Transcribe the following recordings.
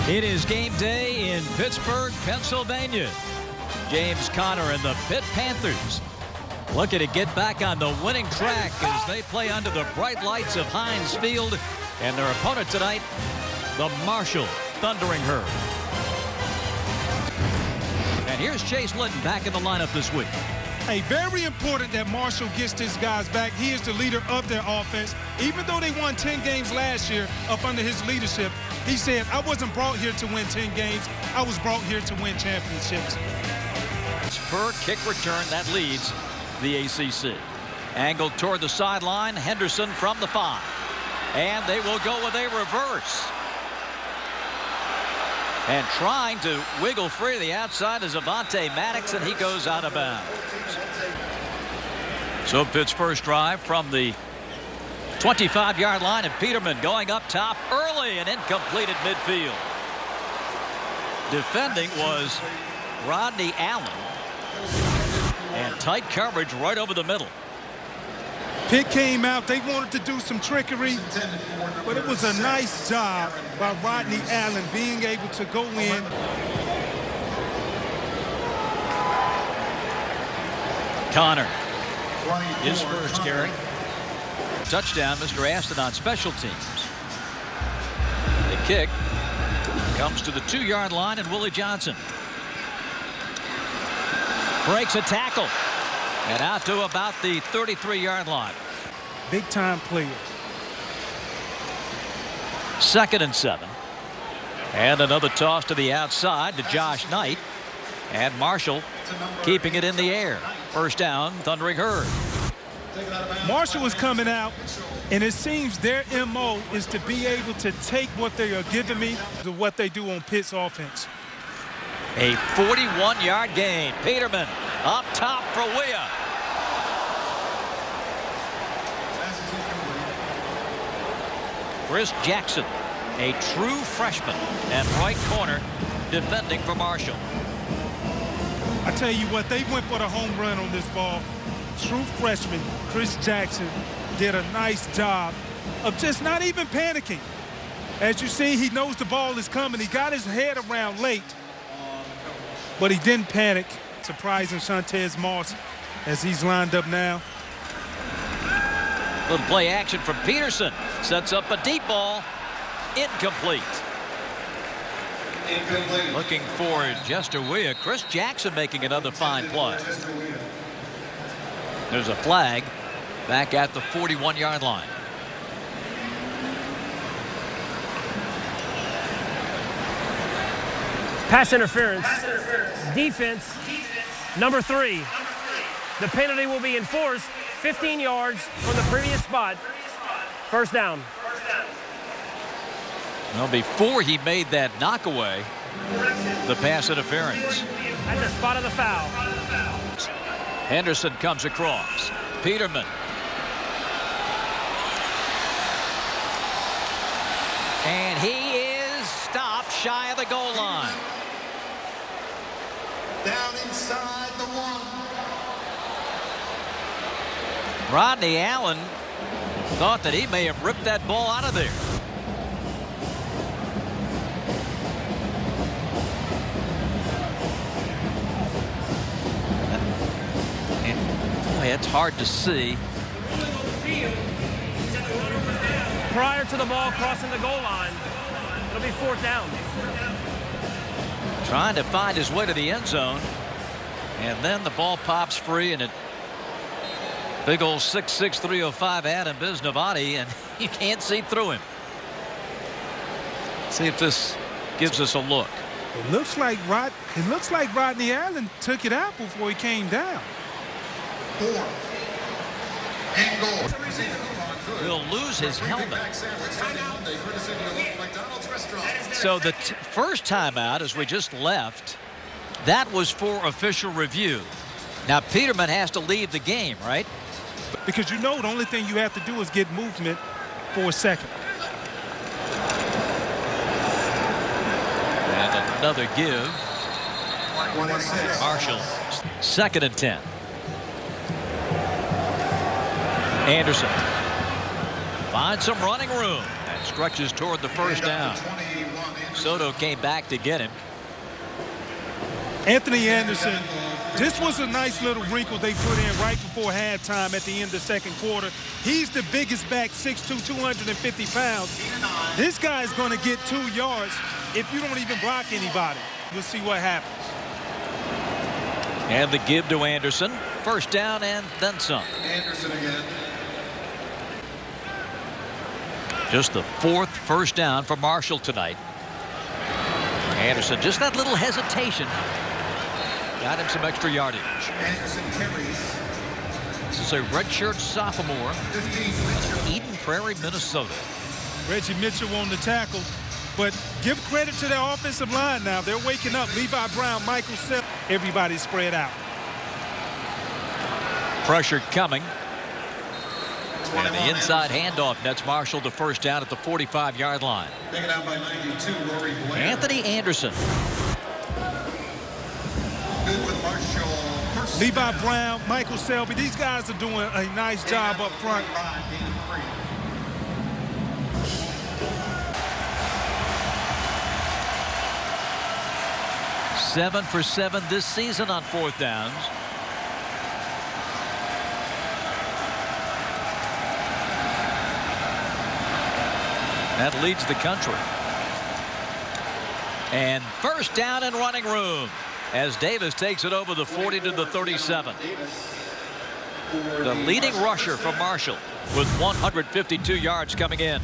It is game day in Pittsburgh, Pennsylvania. James Conner and the Pitt Panthers looking to get back on the winning track as they play under the bright lights of Heinz Field. And their opponent tonight, the Marshall Thundering Herd. And here's Chase Litton back in the lineup this week. Hey, very important that Marshall gets his guys back. He is the leader of their offense. Even though they won 10 games last year up under his leadership, he said, I wasn't brought here to win 10 games. I was brought here to win championships. Per kick return that leads the ACC. Angled toward the sideline, Henderson from the 5. And they will go with a reverse. And trying to wiggle free to the outside is Avonte Maddox, and he goes out of bounds. So Pitt's first drive from the 25-yard line, and Peterman going up top early and incomplete at midfield. Defending was Rodney Allen. And tight coverage right over the middle. Pitt came out. They wanted to do some trickery, but it was a nice job by Rodney Allen being able to go in. Conner, his first carry. Touchdown, Mr. Aston on special teams. The kick comes to the 2-yard line, and Willie Johnson breaks a tackle and out to about the 33-yard line. Big time player. 2nd and 7. And another toss to the outside to Josh Knight. And Marshall keeping it in the air. First down, Thundering Herd. Marshall is coming out, and it seems their MO is to be able to take what they are giving me to what they do on Pitt's offense. A 41-yard gain. Peterman up top for Weah. Chris Jackson, a true freshman and right corner, defending for Marshall. I tell you what, they went for the home run on this ball. True freshman Chris Jackson did a nice job of just not even panicking. As you see, he knows the ball is coming. He got his head around late, but he didn't panic, surprising Shantez Moss as he's lined up now. Little play action from Peterson. Sets up a deep ball. Incomplete. Looking for Jester Weah. Chris Jackson making another fine play. There's a flag back at the 41-yard line. Pass interference. Defense. Number 3. The penalty will be enforced 15 yards from the previous spot. First down. Well, before he made that knockaway, the pass interference. At the spot of the foul. Henderson comes across. Peterman. And he is stopped shy of the goal line. Down inside the 1. Rodney Allen thought that he may have ripped that ball out of there. And boy, it's hard to see. Prior to the ball crossing the goal line, it'll be 4th down. Trying to find his way to the end zone. And then the ball pops free, and it big old 6'6", 305 Adam Bisnavati, and you can't see through him. See if this gives us a look. It looks like Rodney Allen took it out before he came down. 4th and goal. He'll lose his helmet. So the first time out, as we just left, that was for official review. Now Peterman has to leave the game, right? Because you know the only thing you have to do is get movement for a second. And another give. Marshall, 2nd and 10. Anderson finds some running room. Stretches toward the first down. Soto came back to get him. Anthony Anderson, this was a nice little wrinkle they put in right before halftime at the end of the second quarter. He's the biggest back, 6'2", 250 pounds. This guy's going to get 2 yards if you don't even block anybody. We'll see what happens. And the give to Anderson. First down and then some. Anderson again. Just the 4th first down for Marshall tonight. Anderson, just that little hesitation. Got him some extra yardage. Anderson carries. This is a redshirt sophomore. 15. Eden Prairie, Minnesota. Reggie Mitchell on the tackle. But give credit to their offensive line now. They're waking up. Levi Brown, Michael Sepp. Everybody spread out. Pressure coming. And the inside handoff nets Marshall to first down at the 45-yard line. Taken out by 92, Rory Blair. Anthony Anderson. Good with Marshall. Levi Brown, Michael Selby. These guys are doing a nice job up front. 7 for 7 this season on 4th downs. That leads the country. And first down and running room as Davis takes it over the 40 to the 37. The leading rusher from Marshall with 152 yards coming in.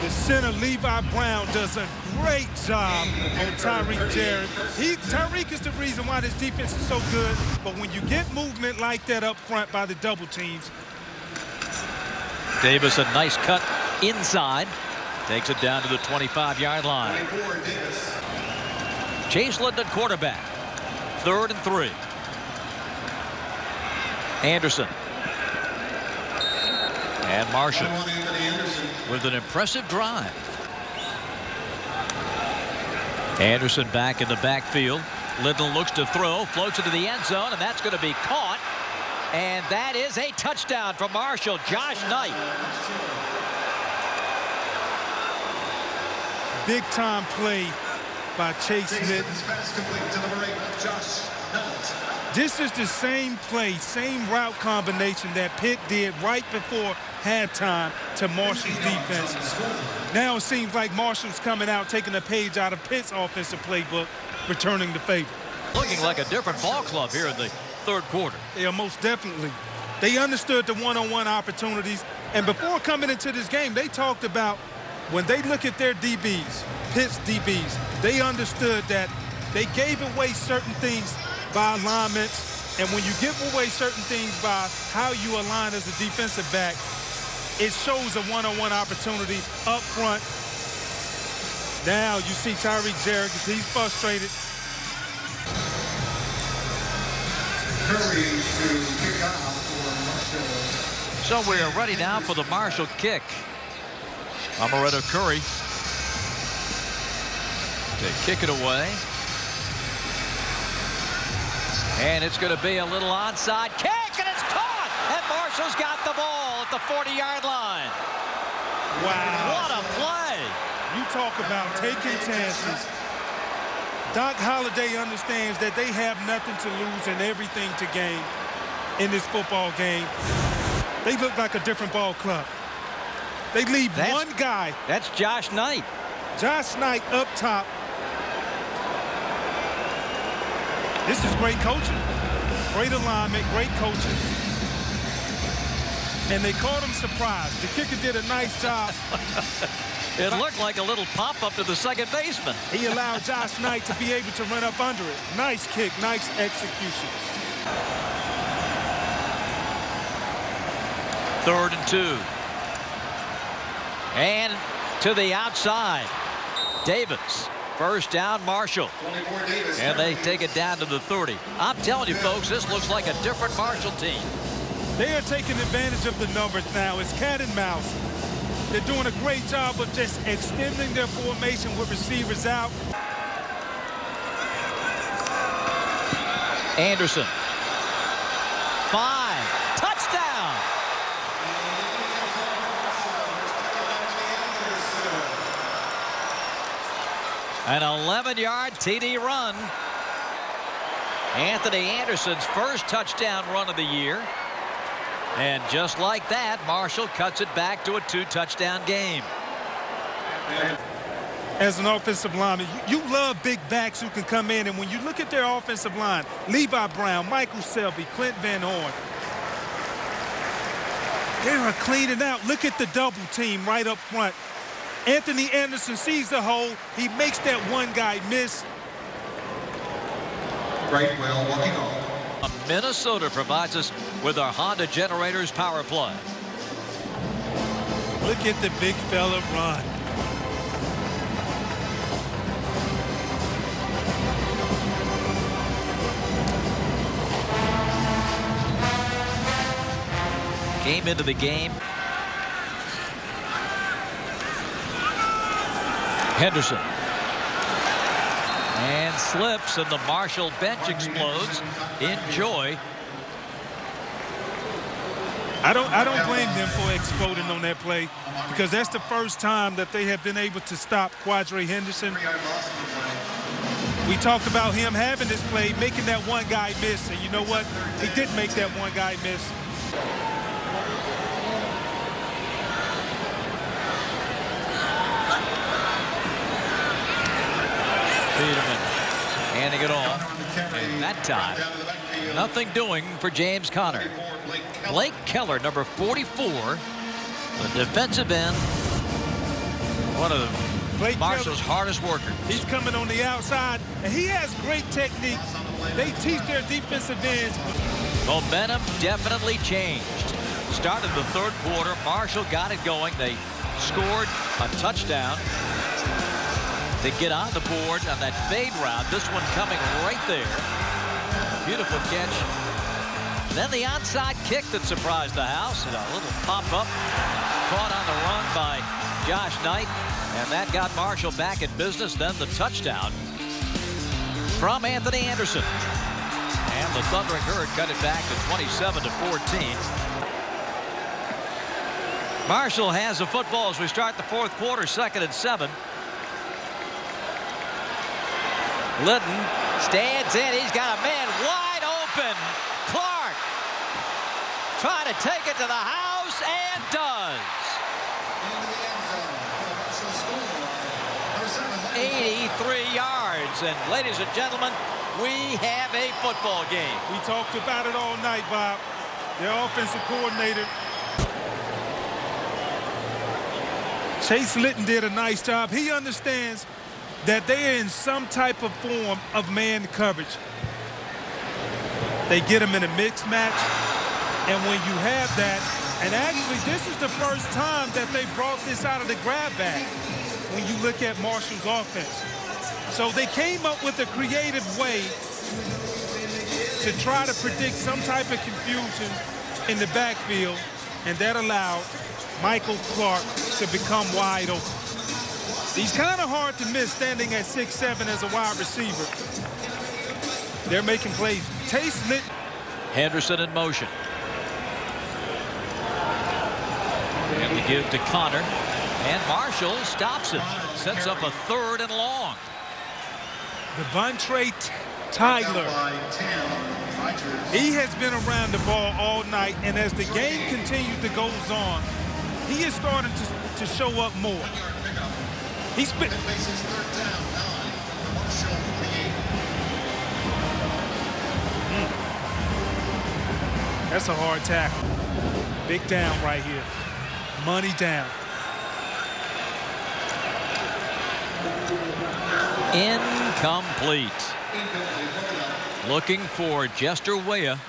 The center, Levi Brown, does a great job on Tyreek Jarrett. Tyreek is the reason why this defense is so good. But when you get movement like that up front by the double teams. Davis, a nice cut inside. Takes it down to the 25-yard line. Chase Linden quarterback. 3rd and 3. Anderson. And Marshall with an impressive drive. Anderson back in the backfield. Linden looks to throw, floats into the end zone, and that's going to be caught. And that is a touchdown for Marshall. Josh Knight. Big time play by Chase Linden. This is the same play, same route combination that Pitt did right before halftime to Marshall's defense. Now it seems like Marshall's coming out, taking a page out of Pitt's offensive playbook, returning the favor. Looking like a different ball club here in the 3rd quarter. Yeah, most definitely. They understood the one-on-one opportunities. And before coming into this game, they talked about when they look at their DBs, Pitt's DBs, they understood that they gave away certain things by alignments. And when you give away certain things by how you align as a defensive back, it shows a one-on-one opportunity up front. Now you see Tyreek Jarrett, he's frustrated. Curry to kick off for Marshall. So we are ready now for the Marshall kick. Amaretto Curry to kick it away. And it's going to be a little onside kick, and it's caught. And Marshall's got the ball at the 40-yard line. Wow. What a play. You talk about taking chances. Doc Holliday understands that they have nothing to lose and everything to gain in this football game. They look like a different ball club. They leave one guy. That's Josh Knight. Josh Knight up top. This is great coaching. Great alignment, great coaching. And they caught him surprised. The kicker did a nice job. It looked like a little pop-up to the second baseman. He allowed Josh Knight to be able to run up under it. Nice kick, nice execution. 3rd and 2. And to the outside. Davis. First down, Marshall. And they take it down to the 30. I'm telling you, folks, this looks like a different Marshall team. They are taking advantage of the numbers now. It's cat and mouse. They're doing a great job of just extending their formation with receivers out. Anderson. 5. Touchdown. An 11-yard TD run. Anthony Anderson's first touchdown run of the year. And just like that, Marshall cuts it back to a 2-touchdown game. As an offensive lineman, you love big backs who can come in, and when you look at their offensive line, Levi Brown, Michael Selby, Clint Van Horn, they are cleaning out. Look at the double team right up front. Anthony Anderson sees the hole. He makes that one guy miss. Brightwell walking off. Minnesota provides us with our Honda Generators power play. Look at the big fella run. Came into the game. Henderson. And slips, and the Marshall bench explodes. Enjoy. I don't blame them for exploding on that play, because that's the first time that they have been able to stop Quadre Henderson. We talked about him having this play, making that one guy miss, and you know what? He didn't make that one guy miss. Peterman handing it off, and that time nothing doing for James Conner. Blake Keller, number 44, the defensive end, one of Marshall's hardest workers. He's coming on the outside, and he has great technique. They teach their defensive ends. Momentum definitely changed. Started the third quarter, Marshall got it going. They scored a touchdown to get on the board on that fade route. This one coming right there. Beautiful catch. Then the onside kick that surprised the house. A little pop-up caught on the run by Josh Knight, and that got Marshall back in business. Then the touchdown from Anthony Anderson. And the Thundering Herd cut it back to 27-14. Marshall has the football as we start the fourth quarter, 2nd and 7. Litton stands in. He's got a man wide open. Clark trying to take it to the house, and does. 83 yards. And ladies and gentlemen, we have a football game. We talked about it all night, Bob. Their offensive coordinator, Chase Litton, did a nice job. He understands that they are in some type of form of man coverage. They get them in a mixed match, and when you have that, and actually this is the first time that they brought this out of the grab bag when you look at Marshall's offense. So they came up with a creative way to try to predict some type of confusion in the backfield, and that allowed Michael Clark to become wide open. He's kind of hard to miss standing at 6'7" as a wide receiver. They're making plays. Chase Litton. Henderson in motion. And we give to Conner. And Marshall stops it. Sets up a 3rd and long. Devontae Tyler. He has been around the ball all night, and as the game continues to go on, he is starting to show up more. He's been. That's a hard tackle. Big down right here. Money down. Incomplete. Looking for Jester Weah.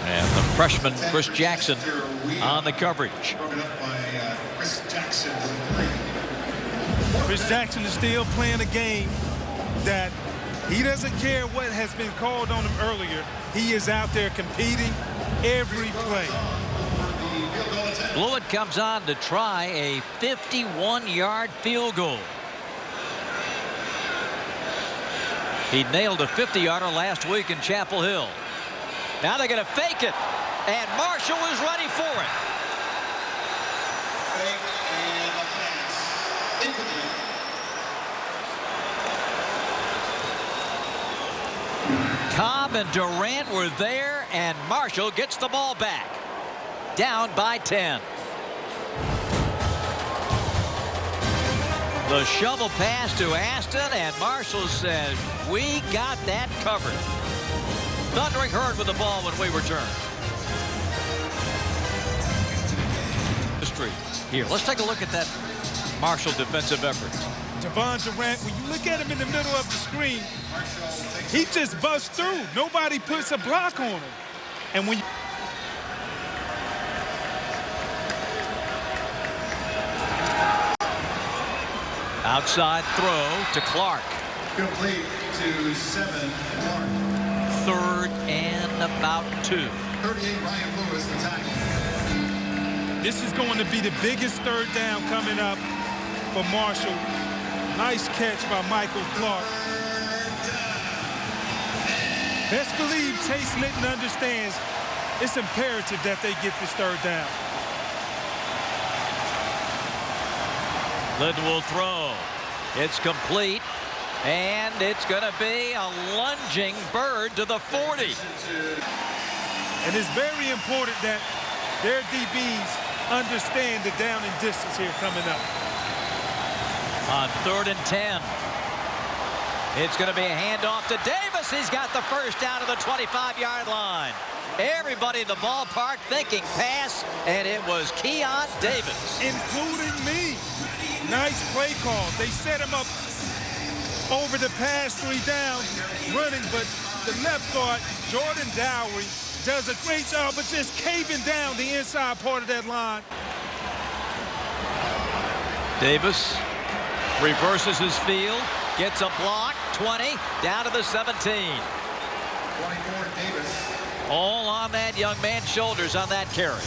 And the freshman, Chris Jackson, on the coverage. Chris Jackson is still playing a game that he doesn't care what has been called on him earlier. He is out there competing every play. Blewett comes on to try a 51-yard field goal. He nailed a 50-yarder last week in Chapel Hill. Now they're going to fake it, and Marshall is ready for it. Cobb and Durant were there, and Marshall gets the ball back. Down by 10. The shovel pass to Aston, and Marshall says, we got that covered. Thundering Herd with the ball when we return. Here, let's take a look at that Marshall defensive effort. Devon Durant, when you look at him in the middle of the screen, he just busts through. Nobody puts a block on him. And when you outside throw to Clark. Complete to 7, Clark. 3rd and about 2. 38, Ryan Lewis, the tackle. this is going to be the biggest third down coming up for Marshall. Nice catch by Michael Clark. Best believe Chase Litton understands it's imperative that they get this third down. Litton will throw. It's complete. And it's going to be a lunging Bird to the 40. And it's very important that their DBs understand the down and distance here coming up. On 3rd and 10. It's going to be a handoff to Davis. He's got the first down to the 25-yard line. Everybody in the ballpark thinking pass, and it was Keon Davis. Including me. Nice play call. They set him up over the past 3 downs running, but the left guard, Jordan Dowry, does a great job of just caving down the inside part of that line. Davis reverses his field, gets a block, 20, down to the 17. 24, Davis. All on that young man's shoulders on that carry.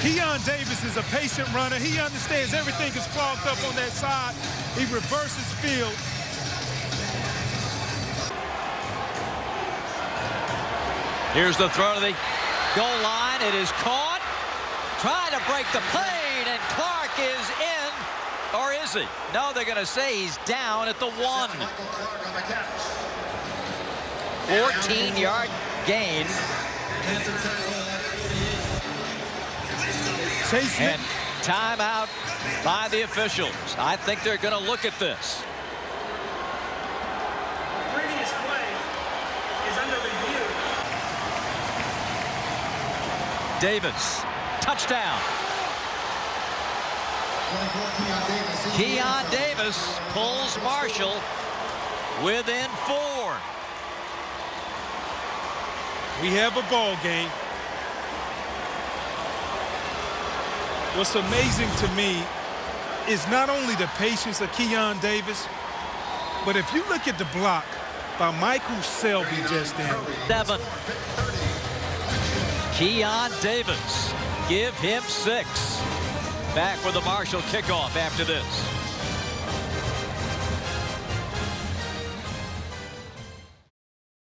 Keon Davis is a patient runner. He understands everything is clogged up on that side. He reverses field. Here's the throw to the goal line. It is caught. Trying to break the plane, and Clark is in. Or is he? No, they're going to say he's down at the 1. 14-yard gain. And timeout by the officials. I think they're going to look at this. The previous play is under review. Davis, touchdown. 24, Keon Davis pulls Marshall within 4. we have a ball game. What's amazing to me is not only the patience of Keon Davis, but if you look at the block by Michael Selby just then. 7. Keon Davis, give him 6. Back with the Marshall kickoff after this.